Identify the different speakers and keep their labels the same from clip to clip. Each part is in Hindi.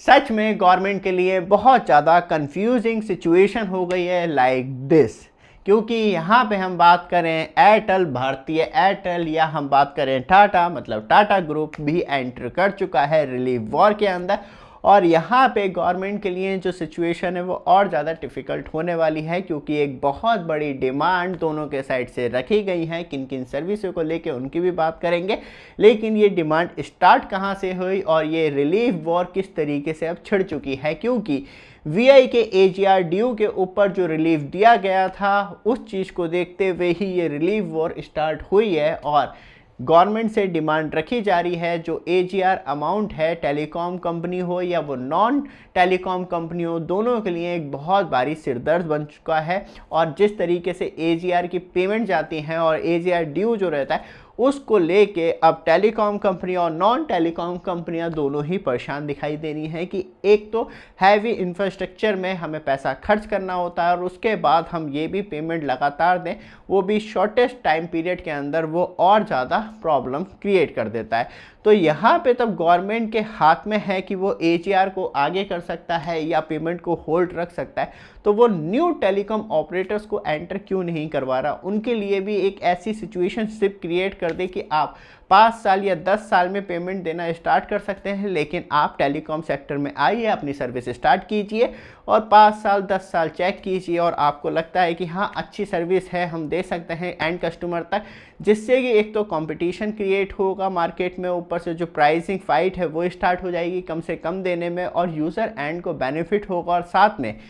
Speaker 1: सच में गवर्नमेंट के लिए बहुत ज़्यादा कंफ्यूजिंग सिचुएशन हो गई है लाइक दिस। क्योंकि यहाँ पे हम बात करें एयरटेल, भारतीय एयरटेल, या हम बात करें टाटा, मतलब टाटा ग्रुप भी एंटर कर चुका है रिलीफ वॉर के अंदर। और यहाँ पे गवर्नमेंट के लिए जो सिचुएशन है वो और ज़्यादा डिफ़िकल्ट होने वाली है, क्योंकि एक बहुत बड़ी डिमांड दोनों के साइड से रखी गई है। किन किन सर्विसों को लेके उनकी भी बात करेंगे, लेकिन ये डिमांड स्टार्ट कहाँ से हुई और ये रिलीफ वॉर किस तरीके से अब छिड़ चुकी है। क्योंकि वीआई के एजीआर ड्यू के ऊपर जो रिलीफ दिया गया था उस चीज़ को देखते हुए ही ये रिलीफ वॉर स्टार्ट हुई है। और गवर्नमेंट से डिमांड रखी जा रही है जो एजीआर अमाउंट है, टेलीकॉम कंपनी हो या वो नॉन टेलीकॉम कंपनी हो, दोनों के लिए एक बहुत भारी सिरदर्द बन चुका है। और जिस तरीके से एजीआर की पेमेंट जाती हैं और एजीआर ड्यू जो रहता है उसको लेके अब टेलीकॉम कंपनी और नॉन टेलीकॉम कंपनियां दोनों ही परेशान दिखाई दे रही हैं कि एक तो हैवी इंफ्रास्ट्रक्चर में हमें पैसा खर्च करना होता है और उसके बाद हम ये भी पेमेंट लगातार दें, वो भी शॉर्टेस्ट टाइम पीरियड के अंदर, वो और ज़्यादा प्रॉब्लम क्रिएट कर देता है। तो यहाँ पे तब गवर्नमेंट के हाथ में है कि वो एजीआर को आगे कर सकता है या पेमेंट को होल्ड रख सकता है। तो वो न्यू टेलीकॉम ऑपरेटर्स को एंटर क्यों नहीं करवा रहा, उनके लिए भी एक ऐसी सिचुएशन सिर्फ क्रिएट कर दे कि आप 5 साल या 10 साल में पेमेंट देना स्टार्ट कर सकते हैं, लेकिन आप टेलीकॉम सेक्टर में आइए, अपनी सर्विस स्टार्ट कीजिए और 5 साल 10 साल चेक कीजिए और आपको लगता है कि हाँ अच्छी सर्विस है, हम दे सकते हैं एंड कस्टमर तक, जिससे कि एक तो कंपटीशन क्रिएट होगा मार्केट में, ऊपर से जो प्राइसिंग फाइट है वो स्टार्ट हो जाएगी कम से कम देने में, और यूज़र एंड को बेनिफिट होगा। और साथ में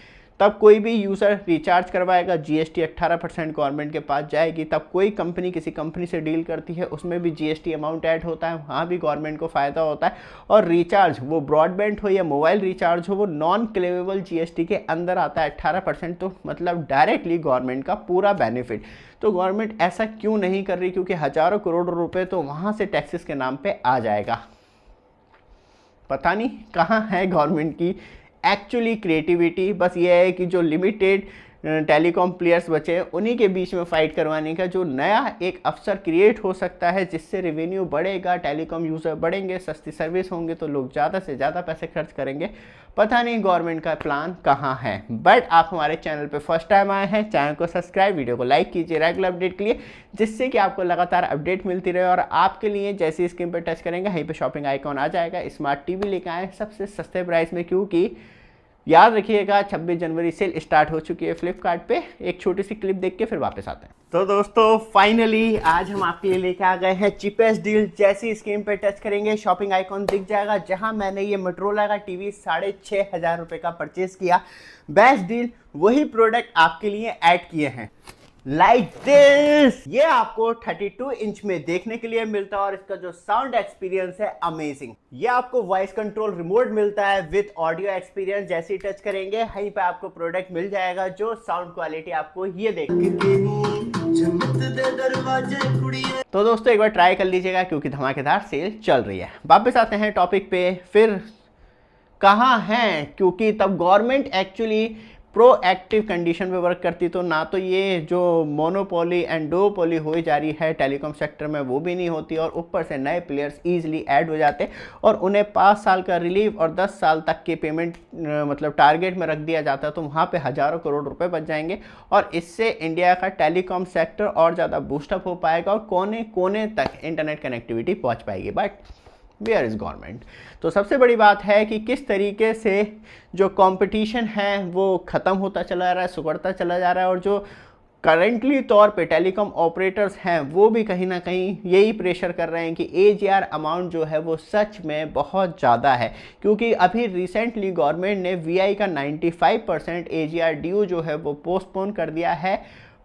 Speaker 1: तब कोई भी यूज़र रिचार्ज करवाएगा, जीएसटी 18% गवर्नमेंट के पास जाएगी। तब कोई कंपनी किसी कंपनी से डील करती है, उसमें भी जीएसटी अमाउंट ऐड होता है, वहाँ भी गवर्नमेंट को फ़ायदा होता है। और रिचार्ज, वो ब्रॉडबैंड हो या मोबाइल रिचार्ज हो, वो नॉन क्लेमेबल जीएसटी के अंदर आता है 18%, तो मतलब डायरेक्टली गवर्नमेंट का पूरा बेनिफिट। तो गवर्नमेंट ऐसा क्यों नहीं कर रही, क्योंकि हज़ारों करोड़ रुपए तो वहाँ से टैक्सेस के नाम पे आ जाएगा। पता नहीं कहाँ है गवर्नमेंट की एक्चुअली क्रिएटिविटी। बस ये है कि जो लिमिटेड टेलीकॉम प्लेयर्स बचे हैं उन्हीं के बीच में फ़ाइट करवाने का जो नया एक अवसर क्रिएट हो सकता है, जिससे रेवेन्यू बढ़ेगा, टेलीकॉम यूज़र बढ़ेंगे, सस्ती सर्विस होंगे तो लोग ज़्यादा से ज़्यादा पैसे खर्च करेंगे। पता नहीं गवर्नमेंट का प्लान कहाँ है। बट आप हमारे चैनल पे फर्स्ट टाइम आए हैं, चैनल को सब्सक्राइब, वीडियो को लाइक कीजिए रेगुलर अपडेट के लिए, जिससे कि आपको लगातार अपडेट मिलती रहे। और आपके लिए जैसे स्क्रीन पर टच करेंगे वहीं पर शॉपिंग आइकॉन आ जाएगा, स्मार्ट टीवी लेकर आए सबसे सस्ते प्राइस में। क्योंकि याद रखिएगा 26 जनवरी सेल स्टार्ट हो चुकी है फ्लिपकार्ट पे। एक छोटी सी क्लिप देख के फिर वापस आते हैं। तो दोस्तों फाइनली आज हम आपके लिए लेके आ गए हैं चीपेस्ट डील। जैसी स्क्रीन पे टच करेंगे शॉपिंग आइकॉन दिख जाएगा, जहां मैंने ये मोटोरोला का टीवी 6,500 रुपये का परचेज किया। बेस्ट डील, वही प्रोडक्ट आपके लिए ऐड किए हैं लाइक दिस। ये आपको 32 इंच में देखने के लिए मिलता है और इसका जो साउंड एक्सपीरियंस है अमेजिंग। ये आपको वॉइस कंट्रोल रिमोट मिलता है विद ऑडियो एक्सपीरियंस। जैसे ही टच करेंगे वहीं पे आपको प्रोडक्ट मिल जाएगा जो साउंड क्वालिटी आपको ये देखने। तो दोस्तों एक बार ट्राई कर लीजिएगा क्योंकि धमाकेदार सेल चल रही है। वापस आते हैं टॉपिक पे, फिर कहाँ हैं, क्योंकि तब गवर्नमेंट एक्चुअली प्रोएक्टिव कंडीशन पे वर्क करती तो ना तो ये जो मोनोपोली एंड डुओपोली हो जा रही है टेलीकॉम सेक्टर में वो भी नहीं होती, और ऊपर से नए प्लेयर्स इजीली ऐड हो जाते और उन्हें 5 साल का रिलीफ और 10 साल तक के पेमेंट मतलब टारगेट में रख दिया जाता, तो वहाँ पे हज़ारों करोड़ रुपए बच जाएंगे और इससे इंडिया का टेलीकॉम सेक्टर और ज़्यादा बूस्टअप हो पाएगा और कोने कोने तक इंटरनेट कनेक्टिविटी पहुँच पाएगी। But where is government. तो सबसे बड़ी बात है कि किस तरीके से जो कंपटीशन है वो ख़त्म होता चला जा रहा है, सुगड़ता चला जा रहा है, और जो करेंटली तौर पे टेलीकॉम ऑपरेटर्स हैं वो भी कहीं ना कहीं यही प्रेशर कर रहे हैं कि एजीआर अमाउंट जो है वो सच में बहुत ज़्यादा है। क्योंकि अभी रिसेंटली गवर्नमेंट ने वीआई का 95% एजीआर ड्यू जो है वो पोस्टपोन कर दिया है।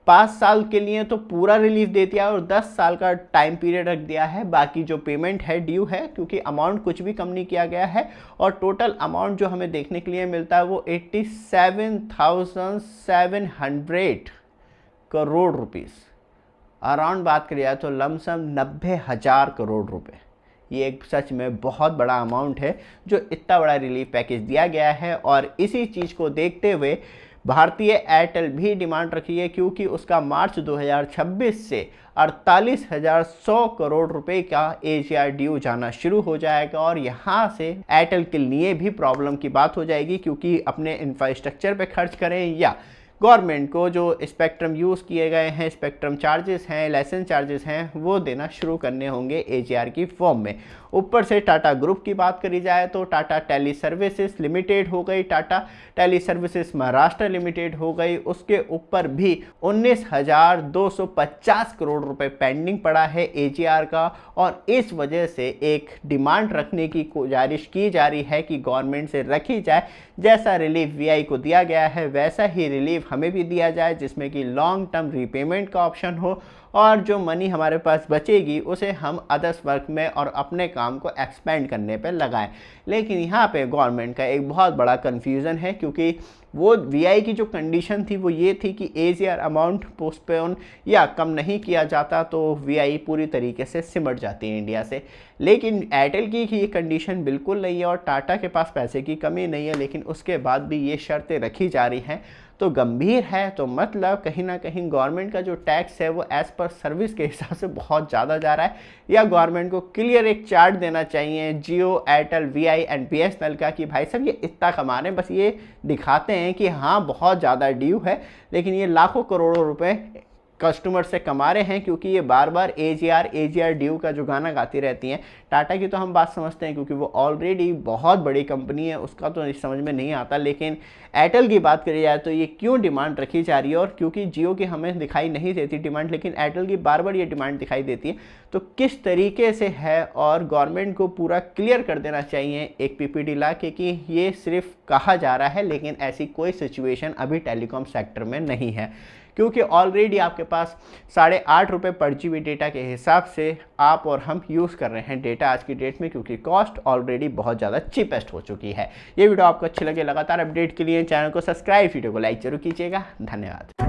Speaker 1: 5 साल के लिए तो पूरा रिलीफ दे दिया और 10 साल का टाइम पीरियड रख दिया है। बाकी जो पेमेंट है ड्यू है, क्योंकि अमाउंट कुछ भी कम नहीं किया गया है। और टोटल अमाउंट जो हमें देखने के लिए मिलता है वो 87,700 करोड़ रुपीस, अराउंड बात करिए तो लमसम 90,000 करोड़ रुपए। ये एक सच में बहुत बड़ा अमाउंट है जो इतना बड़ा रिलीफ पैकेज दिया गया है। और इसी चीज़ को देखते हुए भारतीय एयरटेल भी डिमांड रखी है, क्योंकि उसका मार्च 2026 से 48,100 करोड़ रुपए का AGR ड्यू जाना शुरू हो जाएगा। और यहाँ से एयरटेल के लिए भी प्रॉब्लम की बात हो जाएगी, क्योंकि अपने इंफ्रास्ट्रक्चर पे खर्च करें या गवर्नमेंट को जो स्पेक्ट्रम यूज़ किए गए हैं, स्पेक्ट्रम चार्जेस हैं, लाइसेंस चार्जेस हैं, वो देना शुरू करने होंगे AGR की फॉर्म में। ऊपर से टाटा ग्रुप की बात करी जाए तो टाटा टेली सर्विसेज लिमिटेड हो गई, Tata teleservices Maharashtra limited हो गई, उसके ऊपर भी 19,250 करोड़ रुपए पेंडिंग पड़ा है AGR का। और इस वजह से एक डिमांड रखने की गुजारिश की जा रही है कि गवर्नमेंट से रखी जाए, जैसा रिलीफ VI को दिया गया है वैसा ही रिलीफ हमें भी दिया जाए, जिसमें कि लॉन्ग टर्म रीपेमेंट का ऑप्शन हो, और जो मनी हमारे पास बचेगी उसे हम अदर्स वर्क में और अपने काम को एक्सपेंड करने पे लगाएं। लेकिन यहाँ पे गवर्नमेंट का एक बहुत बड़ा कन्फ्यूज़न है, क्योंकि वो VI की जो कंडीशन थी वो ये थी कि AGR अमाउंट पोस्टपोन या कम नहीं किया जाता तो VI पूरी तरीके से सिमट जाती है इंडिया से। लेकिन एयरटेल की ये कंडीशन बिल्कुल नहीं है और टाटा के पास पैसे की कमी नहीं है, लेकिन उसके बाद भी ये शर्तें रखी जा रही हैं तो गंभीर है। तो मतलब कहीं ना कहीं गवर्नमेंट का जो टैक्स है वो एज़ पर सर्विस के हिसाब से बहुत ज़्यादा जा रहा है, या गवर्नमेंट को क्लियर एक चार्ट देना चाहिए जियो, एयरटेल, VI एंड BSNL का कि भाई साहब ये इतना कमा रहे हैं, बस ये दिखाते हैं कि हाँ बहुत ज़्यादा ड्यू है, लेकिन ये लाखों करोड़ों रुपए कस्टमर से कमा रहे हैं, क्योंकि ये बार बार AGR ड्यू का जो गाना गाती रहती हैं। टाटा की तो हम बात समझते हैं क्योंकि वो ऑलरेडी बहुत बड़ी कंपनी है, उसका तो समझ में नहीं आता। लेकिन एयरटेल की बात करी जाए तो ये क्यों डिमांड रखी जा रही है, और क्योंकि जियो की हमें दिखाई नहीं देती डिमांड, लेकिन एयरटेल की बार बार ये डिमांड दिखाई देती है, तो किस तरीके से है। और गवर्नमेंट को पूरा क्लियर कर देना चाहिए एक PPT ला के कि ये सिर्फ कहा जा रहा है, लेकिन ऐसी कोई सिचुएशन अभी टेलीकॉम सेक्टर में नहीं है, क्योंकि ऑलरेडी आपके पास 8.5 रुपये पर GB डेटा के हिसाब से आप और हम यूज़ कर रहे हैं डेटा आज की डेट में, क्योंकि कॉस्ट ऑलरेडी बहुत ज़्यादा चीपेस्ट हो चुकी है। ये वीडियो आपको अच्छी लगे, लगातार अपडेट के लिए चैनल को सब्सक्राइब, वीडियो को लाइक जरूर कीजिएगा। धन्यवाद।